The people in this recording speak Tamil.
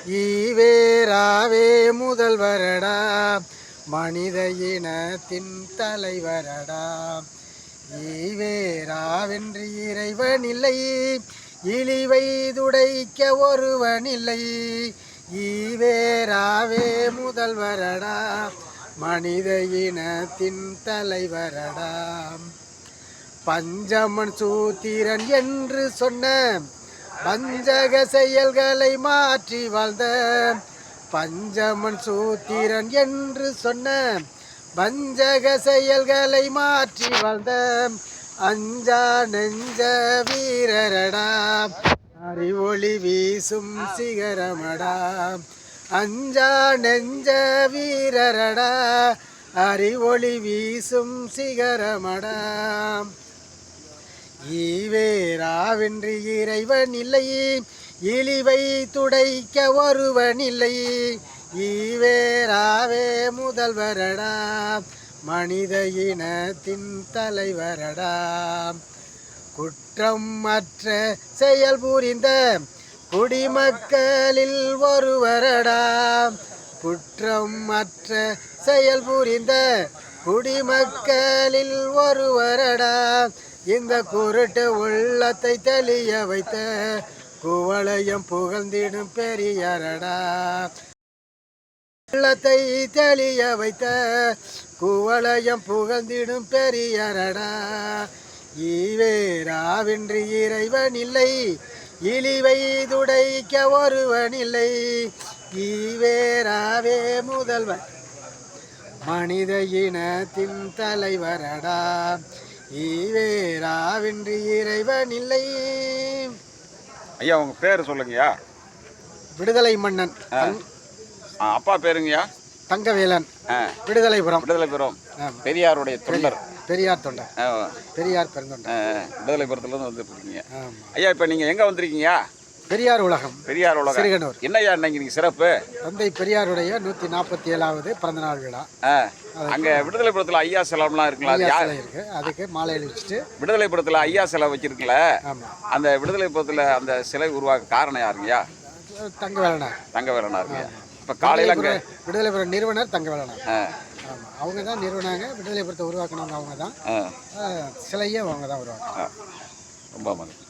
ஈவேராவே முதல்வரடா, மனித இனத்தின் தலைவரடா. ஈவேராவென்று இறைவனில்லை, இழிவை துடைக்க ஒருவனில்லை. ஈவேராவே முதல்வரடா, மனித இனத்தின் தலைவரடா. பஞ்சமன் சூத்திரன் என்று சொன்ன வஞ்சக செயல்களை மாற்றி வாழ்ந்த, பஞ்சமன் சூத்திரன் என்று சொன்ன வஞ்சக செயல்களை மாற்றி வாழ்ந்த அஞ்சா நெஞ்ச வீரரடா, அறிவொளி வீசும் சிகரமடா. அஞ்சா நெஞ்ச வீரரடா, அறிவொளி வீசும் சிகரமடா. ஈவேராவென்று இறைவனில்லை, இழிவை துடைக்க ஒருவனில்லை. ஈவேராவே முதல்வரடா, மனித இனத்தின் தலைவரடா. குற்றம் மற்ற செயல் புரிந்த குடிமக்களில் ஒருவரடா, குற்றம் மற்ற செயல் புரிந்த குடிமக்களில் ஒருவரடா. இந்த குருட்டு உள்ளத்தை தெளிய வைத்த குவளையம் புகழ்ந்திடும் பெரியாரடா, உள்ளத்தை தெளிய வைத்த குவளையம் புகழ்ந்திடும் பெரியாரடா. ஈவேராவென்று இறைவனில்லை, இழிவை துடைக்க ஒருவனில்லை. ஈவேராவே முதல்வர், மனித இனத்தின் தலைவரடா. ஈவேராவென்று இறைவனில்லை. ஐயா உங்க பேர் சொல்லுங்கய்யா. விடுதலை மன்னன். அப்பா பேருங்கய்யா? தங்கவேலன். விடுதலைபுரம். விடுதலைபுரம். பெரியாருடைய தொண்டர். பெரியார் தொண்டர். பெரியார் பெருந்தொண்டர். விடுதலைபுரத்துலேருந்து வந்துருக்கீங்க. ஐயா இப்போ நீங்கள் எங்கே வந்திருக்கீங்க? பெரியார் உலகம். பெரியார் உலகம் சிறுகனூர். என்னையா இன்னைக்கு நீங்கள் சிறப்பு? தந்தை பெரியாருடைய 147வது பிறந்தநாள் விழா. அங்கே விடுதலைபுரத்தில் ஐயா சிலைலாம் இருக்குங்களா? இருக்கு, அதுக்கு மாலை அணிவிச்சுட்டு விடுதலைபுரத்தில் ஐயா சிலை வச்சிருக்கீங்களா? அந்த விடுதலைபுரத்தில் அந்த சிலை உருவாக்க காரணம் யாருங்கய்யா? தங்கவேலனார். தங்கவேலனாருங்க. இப்போ காலையில் அங்கே விடுதலைபுரம் நிறுவனர் தங்கவேலனார். அவங்க தான் நிறுவனாங்க. விடுதலைபுரத்தை உருவாக்கினவங்க அவங்க தான். சிலையே அவங்க தான் உருவாக்கினாங்க. ரொம்ப மகிழ்ச்சி.